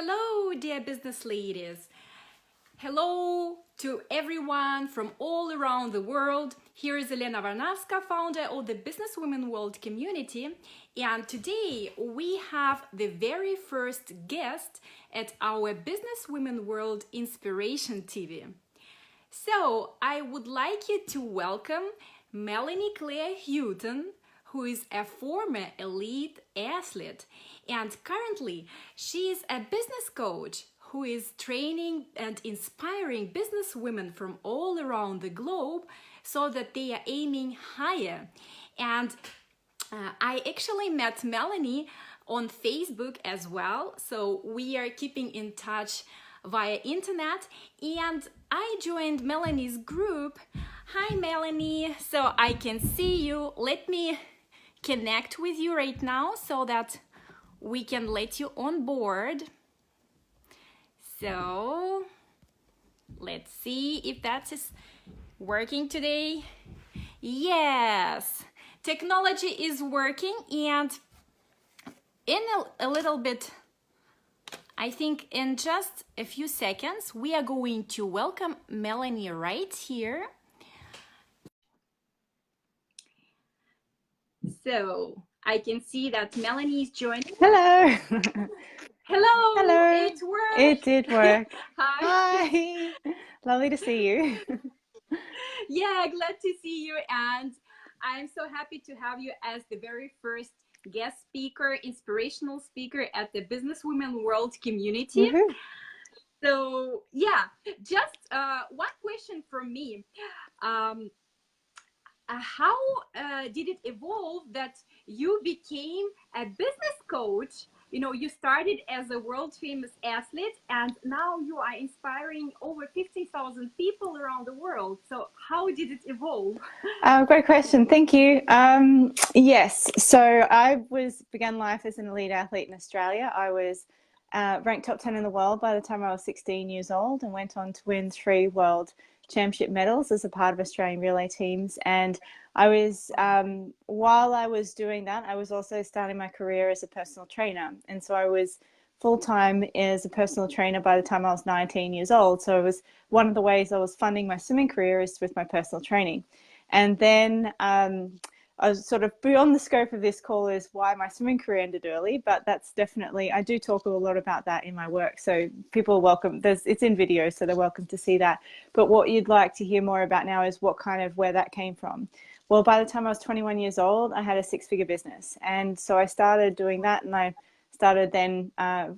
Hello, dear business ladies. Hello to everyone from all around the world. Here is Elena Varnavska, founder of the Businesswomen World community. And today we have the very first guest at our Businesswomen World Inspiration TV. So I would like you to welcome Melanie Claire Houghton, who is a former elite athlete, and currently she is a business coach who is training and inspiring business women from all around the globe so that they are aiming higher. And I actually met Melanie on Facebook as well, so we are keeping in touch via internet, and I joined Melanie's group. Hi Melanie, so I can see you. Let me connect with you right now so that we can let you on board. So let's see if that is working today. Yes, technology is working, and in a little bit, I think in just a few seconds, we are going to welcome Melanie right here. So I can see that Melanie is joining. Hello. Hello. Hello. It worked. It did work. Hi. Hi. Lovely to see you. Yeah, glad to see you. And I'm so happy to have you as the very first guest speaker, inspirational speaker at the Businesswomen World community. Woohoo. So yeah, just one question from me. How did it evolve that you became a business coach? You know, you started as a world famous athlete, and now you are inspiring over 50,000 people around the world. So how did it evolve? Great question. Thank you. Yes. So I began life as an elite athlete in Australia. I was ranked top 10 in the world by the time I was 16 years old, and went on to win 3 world championship medals as a part of Australian relay teams. And I was, while I was doing that, I was also starting my career as a personal trainer. And so I was full-time as a personal trainer by the time I was 19 years old. So it was one of the ways I was funding my swimming career is with my personal training. And then I was sort of beyond the scope of this call is why my swimming career ended early, but that's definitely, I do talk a lot about that in my work. So people are welcome, it's in video, so they're welcome to see that. But what you'd like to hear more about now is where that came from. Well, by the time I was 21 years old, I had a 6-figure business. And so I started doing that, and I started then, I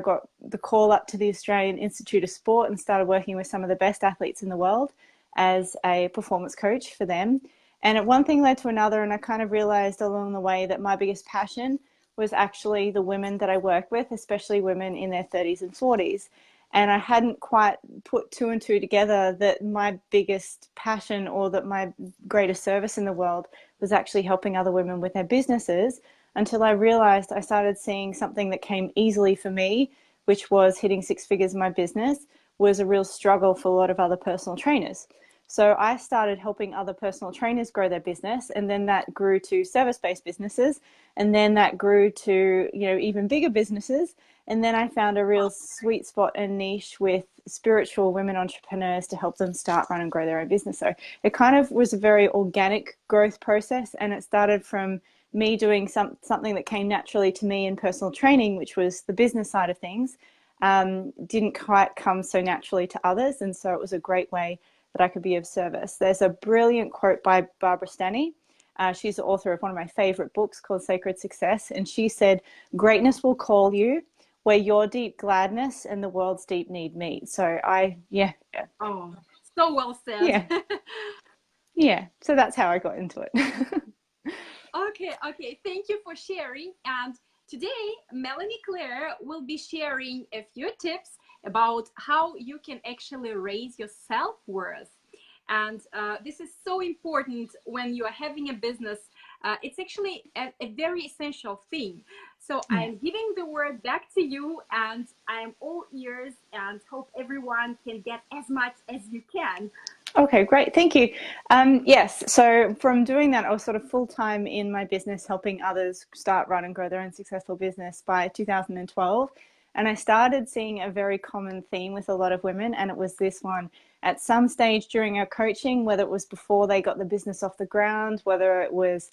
got the call up to the Australian Institute of Sport and started working with some of the best athletes in the world as a performance coach for them. And one thing led to another, and I kind of realized along the way that my biggest passion was actually the women that I work with, especially women in their 30s and 40s. And I hadn't quite put 2 and 2 together that my biggest passion, or that my greatest service in the world, was actually helping other women with their businesses, until I realized I started seeing something that came easily for me, which was hitting 6 figures in my business, was a real struggle for a lot of other personal trainers. So I started helping other personal trainers grow their business, and then that grew to service-based businesses, and then that grew to, even bigger businesses. And then I found a real sweet spot and niche with spiritual women entrepreneurs to help them start, run, and grow their own business. So it kind of was a very organic growth process, and it started from me doing something that came naturally to me in personal training, which was the business side of things. Didn't quite come so naturally to others, and so it was a great way that I could be of service. There's a brilliant quote by Barbara Stanny. She's the author of one of my favorite books called Sacred Success. And she said, "Greatness will call you where your deep gladness and the world's deep need meet." So yeah. Oh, so well said. Yeah. Yeah. So that's how I got into it. Okay. Thank you for sharing. And today, Melanie Claire will be sharing a few tips about how you can actually raise your self-worth. And this is so important when you are having a business. It's actually a very essential thing. So yeah. I'm giving the word back to you, and I am all ears, and hope everyone can get as much as you can. Okay, great. Thank you. Yes, so from doing that, I was sort of full-time in my business, helping others start, run, and grow their own successful business by 2012. And I started seeing a very common theme with a lot of women, and it was this one. At some stage during our coaching, whether it was before they got the business off the ground, whether it was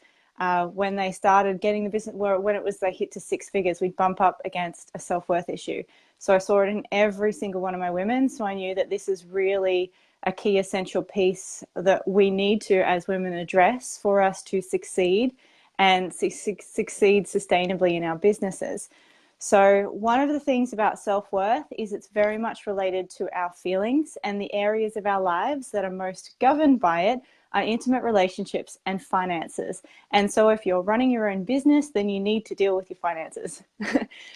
when they started getting the business, when it was they hit to 6 figures, we'd bump up against a self-worth issue. So I saw it in every single one of my women. So I knew that this is really a key essential piece that we need to, as women, address for us to succeed and succeed sustainably in our businesses. So one of the things about self-worth is it's very much related to our feelings, and the areas of our lives that are most governed by it are intimate relationships and finances. And so if you're running your own business, then you need to deal with your finances.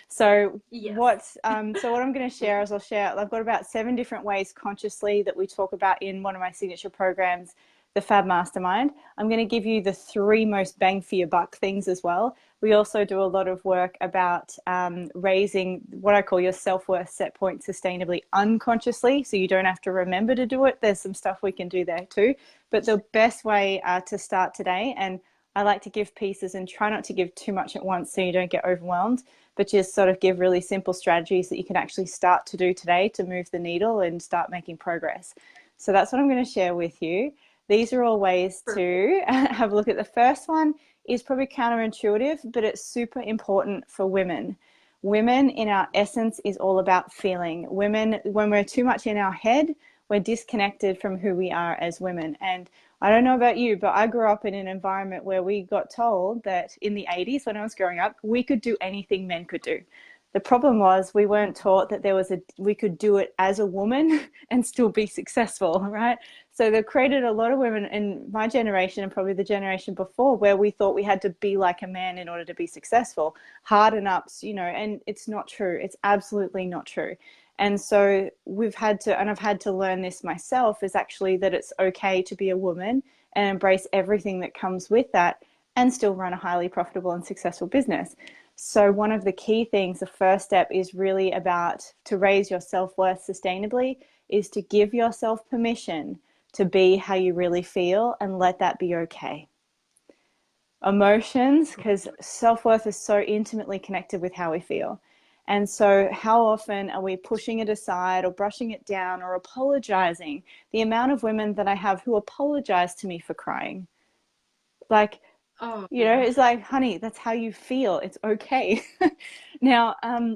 So Yes. what I'm going to share is I've got about 7 different ways consciously that we talk about in one of my signature programs, the Fab Mastermind. I'm going to give you the 3 most bang for your buck things as well. We also do a lot of work about raising what I call your self-worth set point sustainably unconsciously, so you don't have to remember to do it. There's some stuff we can do there too. But the best way to start today, and I like to give pieces and try not to give too much at once so you don't get overwhelmed, but just sort of give really simple strategies that you can actually start to do today to move the needle and start making progress. So that's what I'm going to share with you. These are all ways to have a look at. The first one is probably counterintuitive, but it's super important for women. Women in our essence is all about feeling. Women, when we're too much in our head, we're disconnected from who we are as women. And I don't know about you, but I grew up in an environment where we got told that in the 80s, when I was growing up, we could do anything men could do. The problem was we weren't taught that we could do it as a woman and still be successful, right? So they've created a lot of women in my generation and probably the generation before where we thought we had to be like a man in order to be successful, harden ups, and it's not true. It's absolutely not true. And so I've had to learn this myself, is actually that it's okay to be a woman and embrace everything that comes with that and still run a highly profitable and successful business. So one of the key things, the first step is really about to raise your self-worth sustainably, is to give yourself permission to be how you really feel and let that be okay. Emotions, because self-worth is so intimately connected with how we feel. And so how often are we pushing it aside or brushing it down or apologizing? The amount of women that I have who apologize to me for crying. Like, it's like, honey, that's how you feel. It's okay. Now,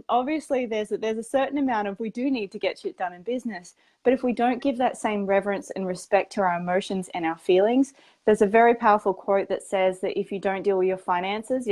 obviously, there's a certain amount of, we do need to get shit done in business, but if we don't give that same reverence and respect to our emotions and our feelings, there's a very powerful quote that says that if you don't deal with your finances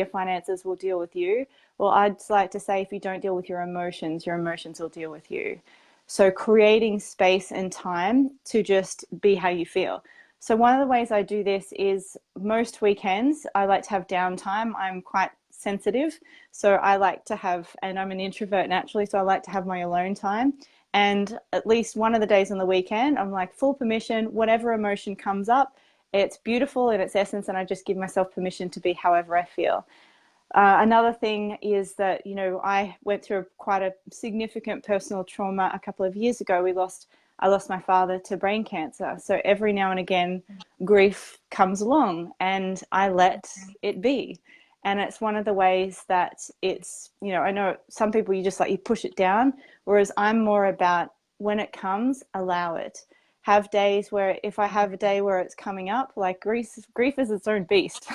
will deal with you. Well, I'd like to say if you don't deal with your emotions will deal with you. So creating space and time to just be how you feel. So one of the ways I do this is most weekends, I like to have downtime. I'm quite sensitive. So I like to have, and I'm an introvert naturally, so I like to have my alone time. And at least one of the days on the weekend, I'm like full permission, whatever emotion comes up, it's beautiful in its essence, and I just give myself permission to be however I feel. Another thing is that, I went through quite a significant personal trauma a couple of years ago. I lost my father to brain cancer. So every now and again, grief comes along and I let it be. And it's one of the ways that it's, I know some people you push it down, whereas I'm more about when it comes, allow it. Have days where if I have a day where it's coming up, like grief is its own beast.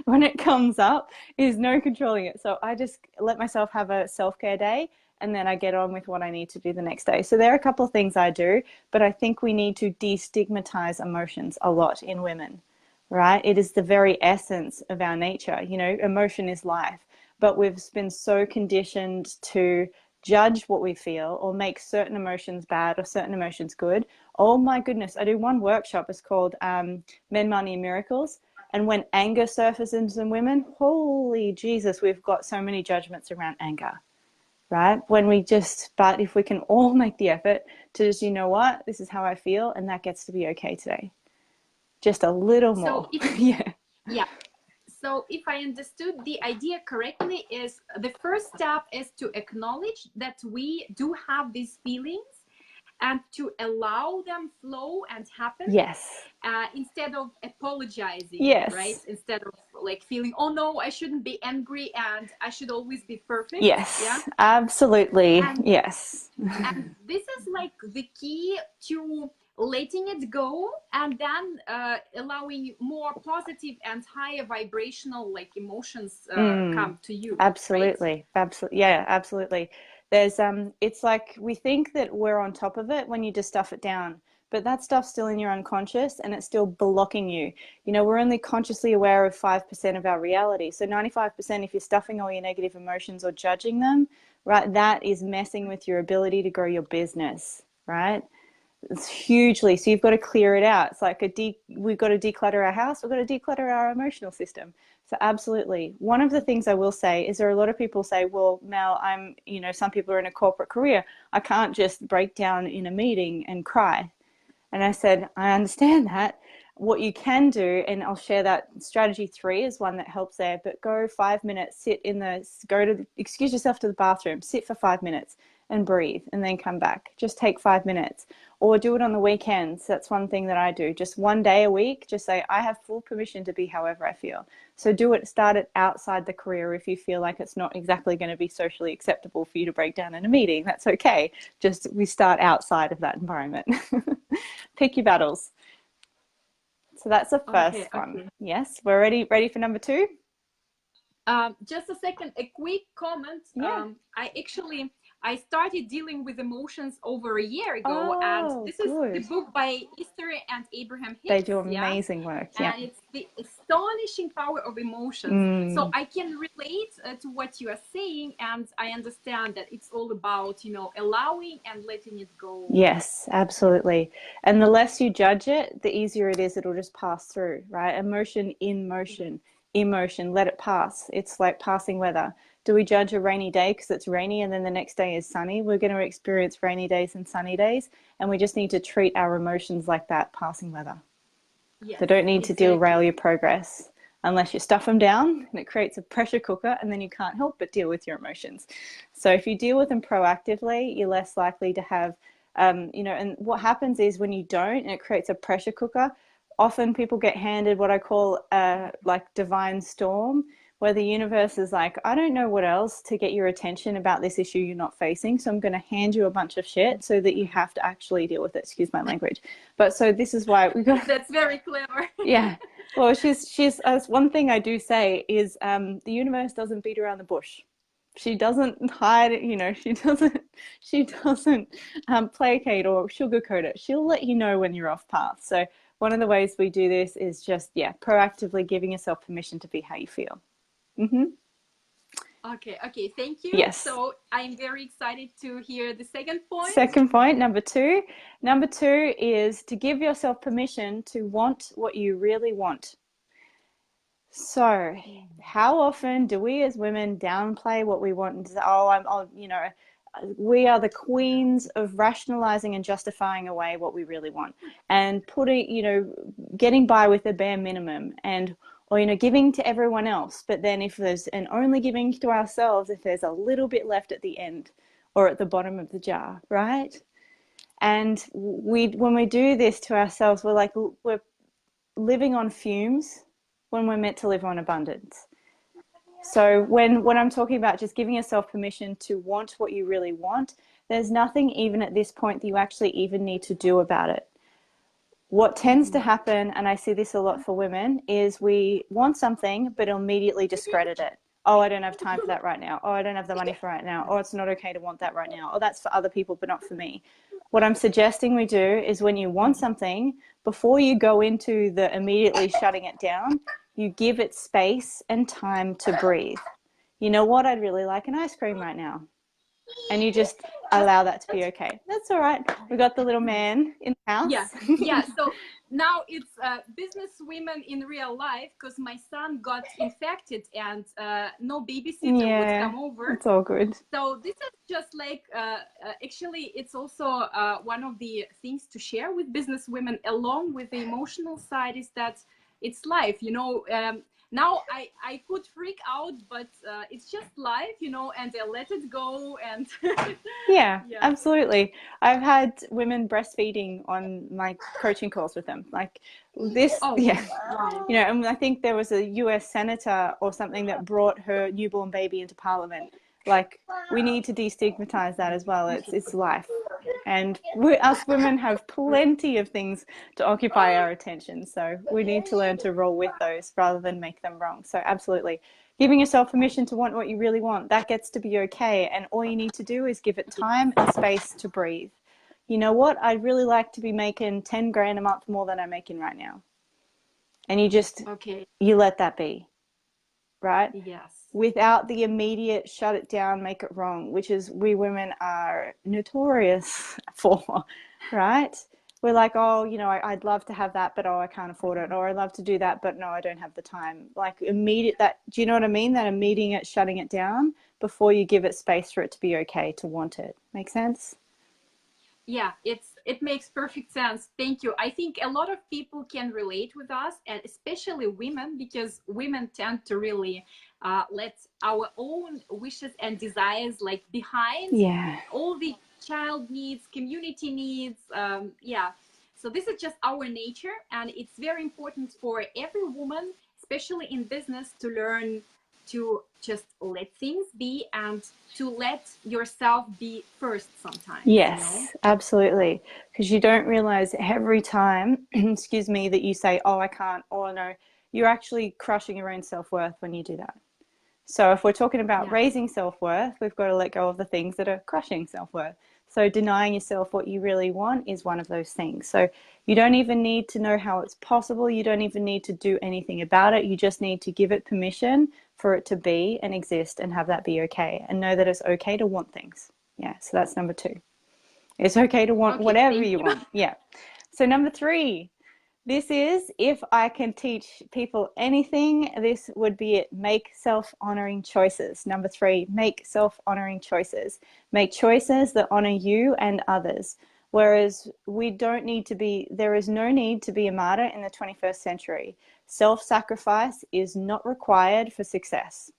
When it comes up, there's no controlling it. So I just let myself have a self-care day, and then I get on with what I need to do the next day. So there are a couple of things I do, but I think we need to destigmatize emotions a lot in women, right? It is the very essence of our nature. Emotion is life, but we've been so conditioned to judge what we feel or make certain emotions bad or certain emotions good. Oh my goodness, I do one workshop, it's called Men, Money and Miracles. And when anger surfaces in women, holy Jesus, we've got so many judgments around anger, right? But if we can all make the effort to just, what, this is how I feel, and that gets to be okay today. Just a little more. Yeah. So if I understood the idea correctly, is the first step is to acknowledge that we do have these feelings and to allow them flow and happen. Yes. Instead of apologizing, yes. right? Instead of like feeling, oh no, I shouldn't be angry and I should always be perfect. Yes, Yeah. absolutely. And Yes. this is like the key to letting it go, and then allowing more positive and higher vibrational like emotions come to you. Absolutely. Right? Absolutely. Yeah, absolutely. There's it's like we think that we're on top of it when you just stuff it down, but that stuff's still in your unconscious and it's still blocking you. You know, we're only consciously aware of 5% of our reality. So 95%, if you're stuffing all your negative emotions or judging them, right, that is messing with your ability to grow your business, right? It's hugely. So you've got to clear it out. It's like we've got to declutter our house. We've got to declutter our emotional system. So absolutely. One of the things I will say is there are a lot of people say, well, Mel, some people are in a corporate career. I can't just break down in a meeting and cry. And I said, I understand that. What you can do, and I'll share that strategy 3 is one that helps there, but go 5 minutes, excuse yourself to the bathroom, sit for 5 minutes and breathe and then come back. Just take 5 minutes, or do it on the weekends. That's one thing that I do. Just one day a week, just say, I have full permission to be however I feel. So start it outside the career. If you feel like it's not exactly going to be socially acceptable for you to break down in a meeting, that's okay. We start outside of that environment. Pick your battles. So that's the first one. Yes, we're ready for number 2. Just a second, a quick comment. Yeah. I started dealing with emotions over a year ago, and this is the book by Esther and Abraham Hicks. They do amazing work. Yeah. And it's the astonishing power of emotions. So I can relate to what you are saying, and I understand that it's all about, allowing and letting it go. Yes, absolutely. And the less you judge it, the easier it is. It'll just pass through, right? Emotion in motion. Emotion, let it pass. It's like passing weather. Do we judge a rainy day because it's rainy and then the next day is sunny? We're going to experience rainy days and sunny days, and we just need to treat our emotions like that, passing weather. Yes, they don't need to derail your progress unless you stuff them down, and it creates a pressure cooker, and then you can't help but deal with your emotions. So if you deal with them proactively, you're less likely to have, and what happens is when you don't, and it creates a pressure cooker, often people get handed what I call like divine storm, where the universe is like, I don't know what else to get your attention about this issue you're not facing, so I'm going to hand you a bunch of shit so that you have to actually deal with it. Excuse my language. But so this is why we got... That's very clever. Yeah. Well, she's one thing I do say is the universe doesn't beat around the bush. She doesn't hide, she doesn't placate or sugarcoat it. She'll let you know when you're off path. So one of the ways we do this is just, proactively giving yourself permission to be how you feel. Okay, thank you. Yes. So I'm very excited to hear the second point. Second point, number 2. Number 2 is to give yourself permission to want what you really want. So how often do we as women downplay what we want and say, we are the queens of rationalizing and justifying away what we really want and getting by with the bare minimum or giving to everyone else. But then only giving to ourselves if there's a little bit left at the end or at the bottom of the jar, right? And when we do this to ourselves, we're living on fumes when we're meant to live on abundance. So when I'm talking about just giving yourself permission to want what you really want, there's nothing even at this point that you actually even need to do about it. What tends to happen, and I see this a lot for women, is we want something but immediately discredit it. Oh, I don't have time for that right now. Oh, I don't have the money for right now. Oh, it's not okay to want that right now. Oh, that's for other people but not for me. What I'm suggesting we do is when you want something, before you go into the immediately shutting it down, you give it space and time to breathe. You know what? I'd really like an ice cream right now. And you just allow that to be okay. That's all right. We got the little man in the house. Yeah. So now it's business women in real life, because my son got infected and no babysitter would come over. It's all good. So this is just like, actually, it's also one of the things to share with business women along with the emotional side is that it's life, now I could freak out, but it's just life, you know, and I let it go. And Yeah, yeah. absolutely. I've had women breastfeeding on my coaching calls with them. Like this, Oh, yeah. wow. You know, and I think there was a US senator or something that brought her newborn baby into parliament. Like, we need to destigmatize that as well. It's life. And us women have plenty of things to occupy our attention. So we need to learn to roll with those rather than make them wrong. So absolutely. Giving yourself permission to want what you really want, that gets to be okay. And all you need to do is give it time and space to breathe. You know what? I'd really like to be making 10 grand a month more than I'm making right now. And Okay. you let that be, right? Yes. Without the immediate shut it down, make it wrong, which is we women are notorious for, right? We're like, oh, you know, I'd love to have that, but oh, I can't afford it. Or I'd love to do that, but no, I don't have the time. Like immediate that, do you know what I mean? That immediate shutting it down before you give it space for it to be okay to want it. Make sense? Yeah, it makes perfect sense. Thank you. I think a lot of people can relate with us, and especially women, because women tend to really let our own wishes and desires like behind Yeah. all the child needs, community needs. Yeah. So this is just our nature, and it's very important for every woman, especially in business, to learn to just let things be and to let yourself be first sometimes, you know? Yes, absolutely. Because you don't realize every time, excuse me, that you say, oh, I can't, or no, you're actually crushing your own self-worth when you do that. So if we're talking about Yes. raising self-worth, we've got to let go of the things that are crushing self-worth. So denying yourself what you really want is one of those things. So you don't even need to know how it's possible. You don't even need to do anything about it. You just need to give it permission for it to be and exist and have that be okay, and know that it's okay to want things. Yeah, so that's number 2. It's okay to want Okay, whatever thank you you. want. Yeah. So number 3, this is, if I can teach people anything, this would be it. Make self-honoring choices. Number 3, make self-honoring choices. Make choices that honor you and others. Whereas we don't need to be, there is no need to be a martyr in the 21st century. Self-sacrifice is not required for success.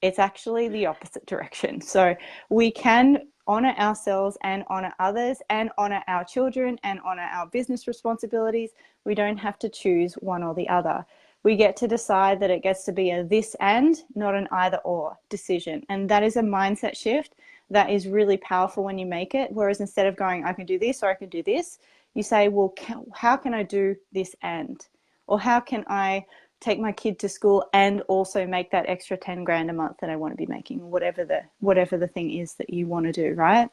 It's actually the opposite direction. So we can honor ourselves and honor others and honor our children and honor our business responsibilities. We don't have to choose one or the other. We get to decide that it gets to be a this and, not an either or decision. And that is a mindset shift that is really powerful when you make it. Whereas instead of going, I can do this or I can do this, you say, well, how can I do this and? Or how can I take my kid to school and also make that extra 10 grand a month that I want to be making, whatever the thing is that you want to do, right?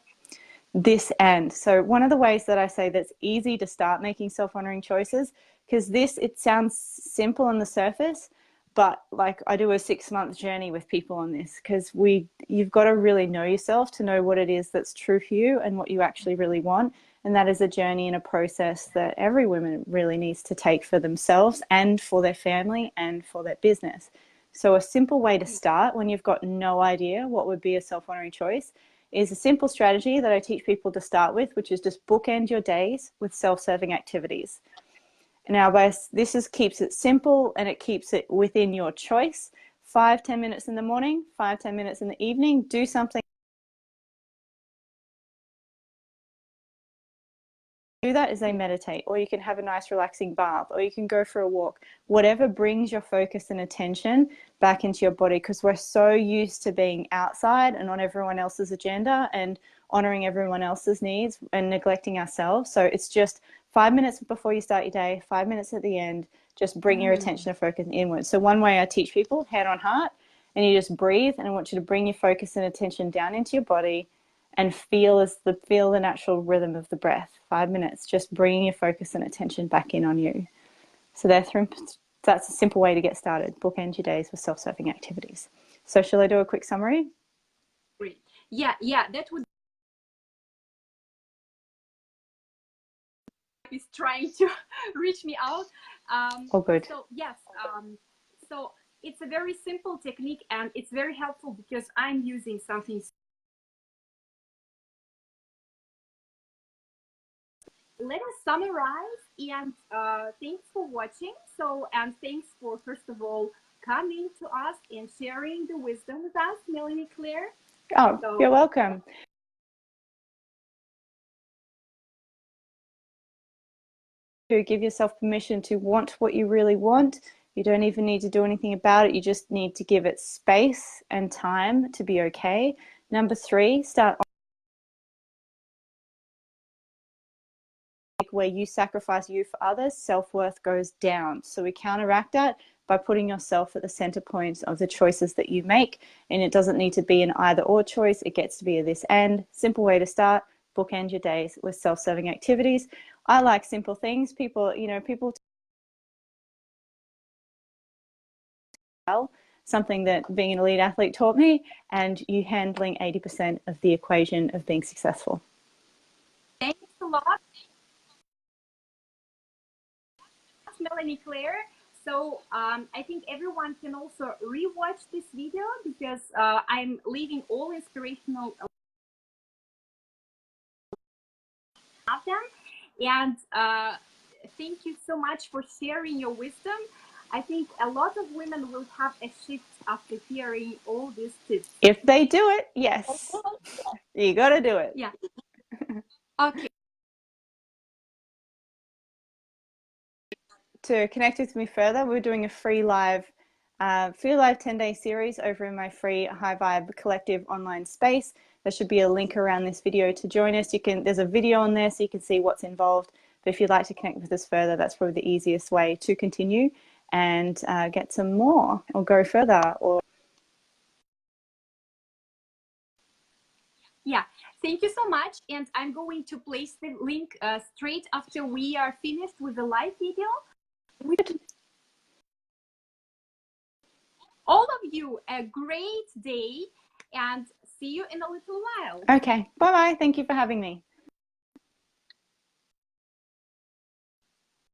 This and. So one of the ways that I say that's easy to start making self-honoring choices, because it sounds simple on the surface, but like I do a 6-month journey with people on this, because you've got to really know yourself to know what it is that's true for you and what you actually really want. And that is a journey and a process that every woman really needs to take for themselves and for their family and for their business. So a simple way to start when you've got no idea what would be a self-honoring choice is a simple strategy that I teach people to start with, which is just bookend your days with self-serving activities. Now, this keeps it simple and it keeps it within your choice. 5-10 minutes in the morning, 5-10 minutes in the evening, do something. Do that as they meditate, or you can have a nice relaxing bath, or you can go for a walk, whatever brings your focus and attention back into your body, because we're so used to being outside and on everyone else's agenda and honoring everyone else's needs and neglecting ourselves. So it's just 5 minutes before you start your day, 5 minutes at the end, just bring your attention and focus inwards. So one way I teach people, head on heart, and you just breathe, and I want you to bring your focus and attention down into your body and feel the natural rhythm of the breath. 5 minutes, just bringing your focus and attention back in on you. So that's a simple way to get started. Bookend your days with self-serving activities. So shall I do a quick summary? Great. Yeah, that would is trying to reach me out. All good. So yes, so it's a very simple technique and it's very helpful because I'm using something. Let us summarize, and thanks for watching. So, and thanks for, first of all, coming to us and sharing the wisdom with us, Melanie Claire. Oh, you're welcome. To give yourself permission to want what you really want. You don't even need to do anything about it. You just need to give it space and time to be okay. Number 3, start where you sacrifice you for others, self-worth goes down. So we counteract that by putting yourself at the center point of the choices that you make. And it doesn't need to be an either or choice. It gets to be a this and. Simple way to start, bookend your days with self-serving activities. I like simple things. People something that being an elite athlete taught me, and you handling 80% of the equation of being successful. Thanks a lot, Melanie Claire. So I think everyone can also rewatch this video because I'm leaving all inspirational of them. And thank you so much for sharing your wisdom. I think a lot of women will have a shift after hearing all these tips. If they do it, yes. You got to do it. Yeah. Okay. To connect with me further, we're doing a free live 10-day series over in my free High Vibe Collective online space. There should be a link around this video to join us. There's a video on there so you can see what's involved. But if you'd like to connect with us further, that's probably the easiest way to continue and get some more or go further. Yeah, thank you so much. And I'm going to place the link straight after we are finished with the live video. All of you, a great day, and see you in a little while. Okay, bye-bye. Thank you for having me.